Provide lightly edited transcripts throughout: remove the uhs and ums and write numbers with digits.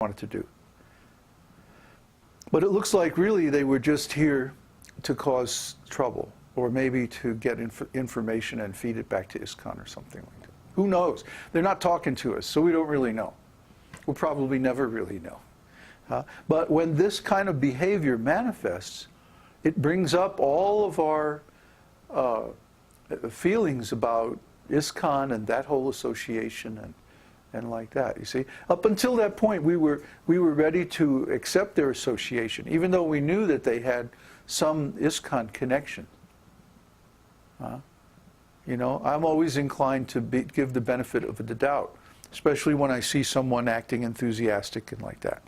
wanted to do. But it looks like really they were just here to cause trouble, or maybe to get information and feed it back to ISKCON or something like that. Who knows? They're not talking to us, so we don't really know. We'll probably never really know. But when this kind of behavior manifests, it brings up all of our feelings about ISKCON and that whole association and like that. You see, up until that point, we were ready to accept their association, even though we knew that they had some ISKCON connection. You know, I'm always inclined to give the benefit of the doubt, especially when I see someone acting enthusiastic and like that.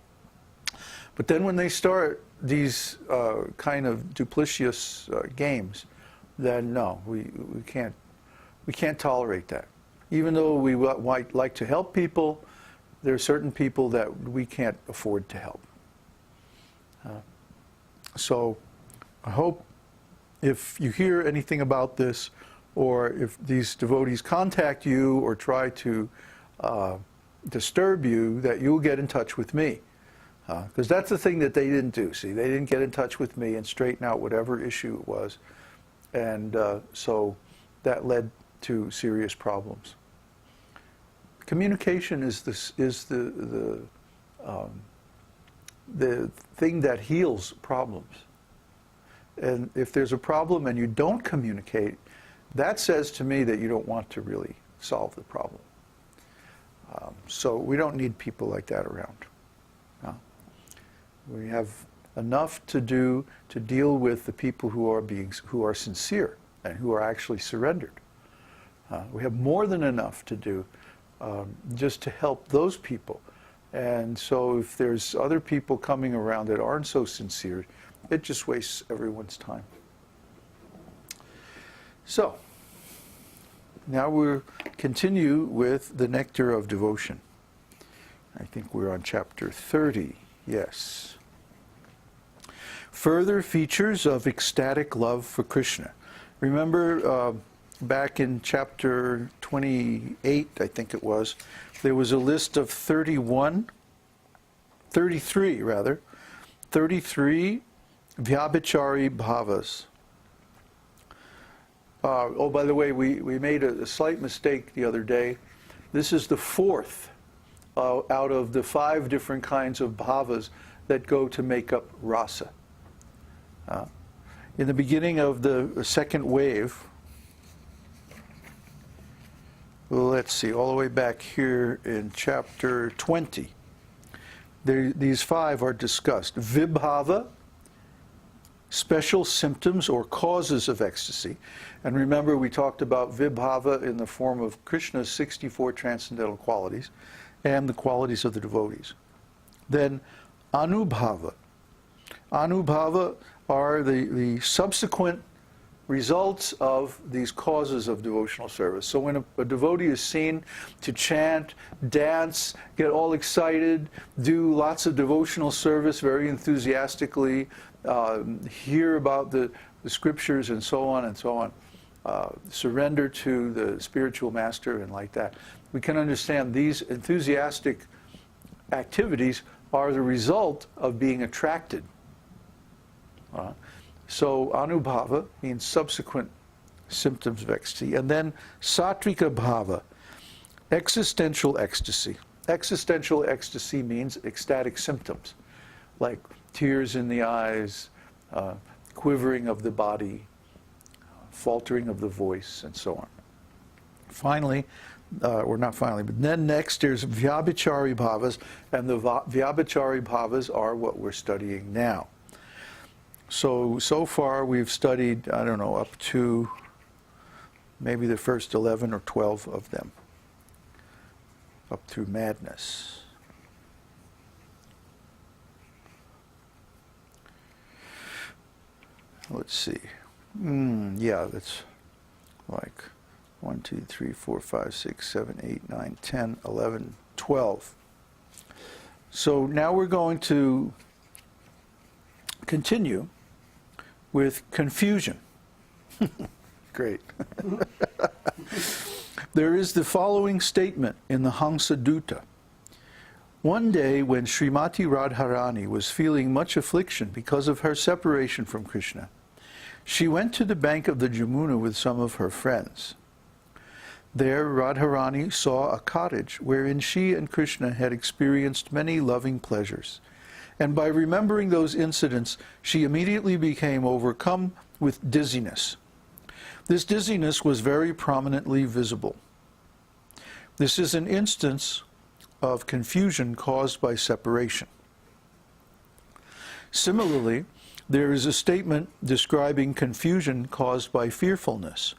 But then when they start these kind of duplicitous games, then no, we can't tolerate that. Even though we might like to help people, there are certain people that we can't afford to help. So I hope if you hear anything about this, or if these devotees contact you or try to disturb you, that you'll get in touch with me. Because that's the thing that they didn't do. See, they didn't get in touch with me and straighten out whatever issue it was. And so that led to serious problems. Communication is the thing that heals problems. And if there's a problem and you don't communicate, that says to me that you don't want to really solve the problem. So we don't need people like that around. We have enough to do to deal with the people who are sincere and who are actually surrendered. We have more than enough to do just to help those people. And so if there's other people coming around that aren't so sincere, it just wastes everyone's time. So, now we'll continue with the Nectar of Devotion. I think we're on chapter 30, yes. Further features of ecstatic love for Kṛṣṇa. Remember back in chapter 28, I think it was, there was a list of 33 vyābhicārī-bhāvas. Oh, by the way, we made a slight mistake the other day. This is the fourth out of the 5 different kinds of bhavas that go to make up rasa. In the beginning of the second wave, let's see, all the way back here in chapter 20, these 5 are discussed. Vibhava, special symptoms or causes of ecstasy. And remember, we talked about vibhava in the form of Krishna's 64 transcendental qualities and the qualities of the devotees. Then anubhava. Anubhava are the subsequent results of these causes of devotional service. So when a devotee is seen to chant, dance, get all excited, do lots of devotional service very enthusiastically, hear about the scriptures and so on, surrender to the spiritual master and like that, we can understand these enthusiastic activities are the result of being attracted. So anubhava means subsequent symptoms of ecstasy. And then sattvika bhava, existential ecstasy. Existential ecstasy means ecstatic symptoms, like tears in the eyes, quivering of the body, faltering of the voice, and so on. Finally, or not finally, but then next there's vyābhicārī-bhāvas, and the vyābhicārī-bhāvas are what we're studying now. So far we've studied, I don't know, up to maybe the first 11 or 12 of them, up through madness. Let's see. Yeah, that's like 1, 2, 3, 4, 5, 6, 7, 8, 9, 10, 11, 12. So now we're going to continue with confusion. Great. There is the following statement in the Hamsadutta. One day when Srimati Radharani was feeling much affliction because of her separation from Krishna, she went to the bank of the Jamuna with some of her friends. There Radharani saw a cottage wherein she and Krishna had experienced many loving pleasures, and by remembering those incidents, she immediately became overcome with dizziness. This dizziness was very prominently visible. This is an instance of confusion caused by separation. Similarly, there is a statement describing confusion caused by fearfulness.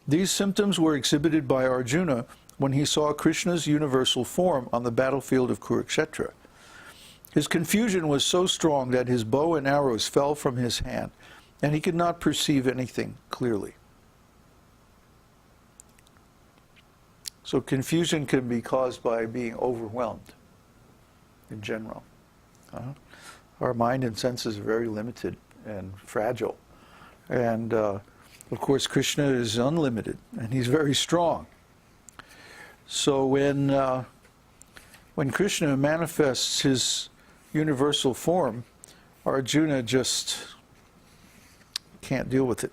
These symptoms were exhibited by Arjuna when he saw Krishna's universal form on the battlefield of Kurukshetra. His confusion was so strong that his bow and arrows fell from his hand, and he could not perceive anything clearly. So confusion can be caused by being overwhelmed in general. Our mind and senses are very limited and fragile. And of course Krishna is unlimited and he's very strong. So when Krishna manifests his universal form, Arjuna just can't deal with it.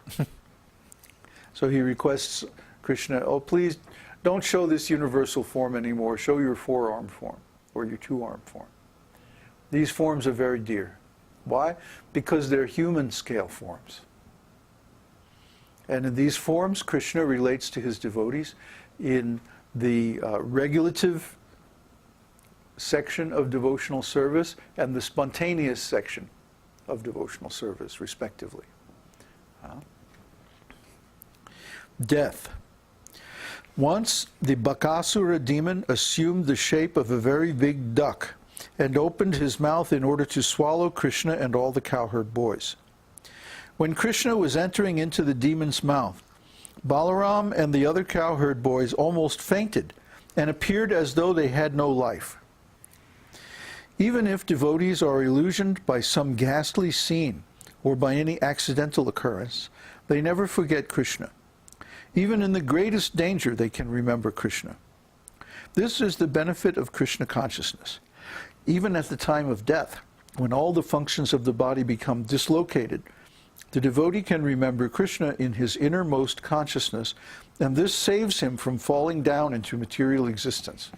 So he requests Krishna, oh please don't show this universal form anymore, show your four-armed form or your two-armed form. These forms are very dear. Why? Because they're human scale forms. And in these forms, Krishna relates to his devotees in the regulative section of devotional service and the spontaneous section of devotional service, respectively. Death. Once the Bakasura demon assumed the shape of a very big duck and opened his mouth in order to swallow Krishna and all the cowherd boys. When Krishna was entering into the demon's mouth, Balaram and the other cowherd boys almost fainted and appeared as though they had no life. Even if devotees are illusioned by some ghastly scene or by any accidental occurrence, they never forget Krishna. Even in the greatest danger, they can remember Krishna. This is the benefit of Krishna consciousness. Even at the time of death, when all the functions of the body become dislocated, the devotee can remember Krishna in his innermost consciousness, and this saves him from falling down into material existence.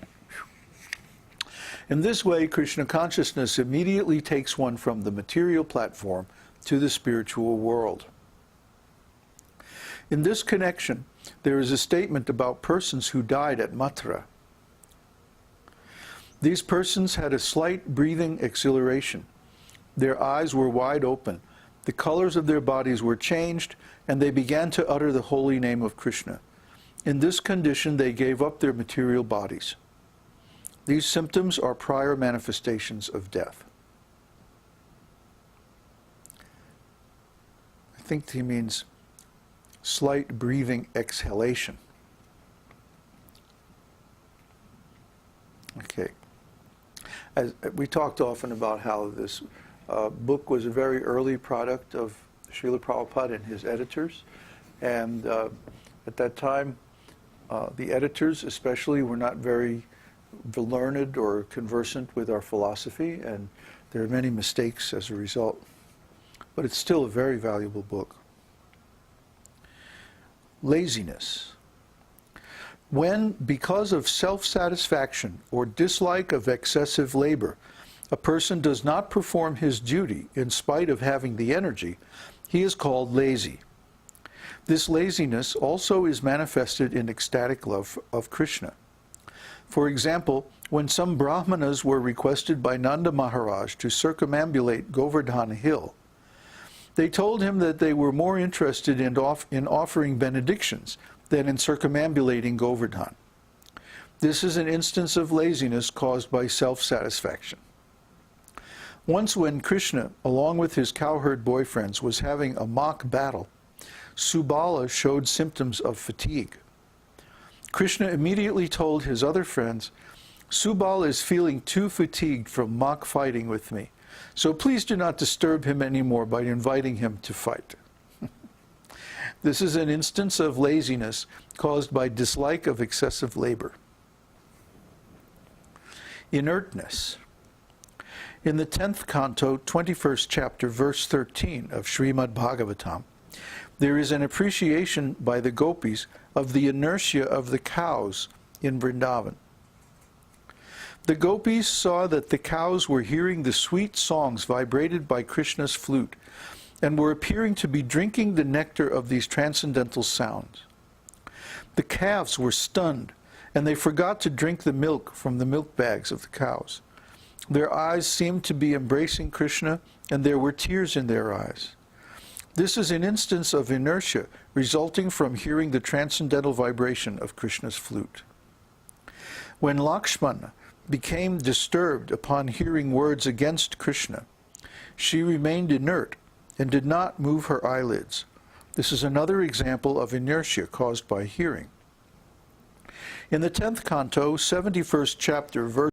In this way, Krishna consciousness immediately takes one from the material platform to the spiritual world. In this connection, there is a statement about persons who died at Mathura. These persons had a slight breathing exhilaration. Their eyes were wide open. The colors of their bodies were changed, and they began to utter the holy name of Krishna. In this condition, they gave up their material bodies. These symptoms are prior manifestations of death. I think he means slight breathing exhalation. Okay. As we talked often about how this book was a very early product of Srila Prabhupada and his editors, and at that time the editors especially were not very learned or conversant with our philosophy, and there are many mistakes as a result. But it's still a very valuable book. Laziness. When, because of self-satisfaction or dislike of excessive labor, a person does not perform his duty in spite of having the energy, he is called lazy. This laziness also is manifested in ecstatic love of Krishna. For example, when some Brahmanas were requested by Nanda Maharaj to circumambulate Govardhan Hill, they told him that they were more interested in offering benedictions than in circumambulating Govardhan. This is an instance of laziness caused by self-satisfaction. Once when Krishna, along with his cowherd boyfriends, was having a mock battle, Subala showed symptoms of fatigue. Krishna immediately told his other friends, "Subala is feeling too fatigued from mock fighting with me, so please do not disturb him anymore by inviting him to fight." This is an instance of laziness caused by dislike of excessive labor. inertness. In the 10th canto, 21st chapter, verse 13 of Śrīmad-Bhāgavatam, there is an appreciation by the gopis of the inertia of the cows in Vrindavan. The gopis saw that the cows were hearing the sweet songs vibrated by Krishna's flute and were appearing to be drinking the nectar of these transcendental sounds. The calves were stunned, and they forgot to drink the milk from the milk bags of the cows. Their eyes seemed to be embracing Krishna, and there were tears in their eyes. This is an instance of inertia resulting from hearing the transcendental vibration of Krishna's flute. When Laksmi became disturbed upon hearing words against Krishna, she remained inert and did not move her eyelids. This is another example of inertia caused by hearing. In the 10th canto, 71st chapter, verse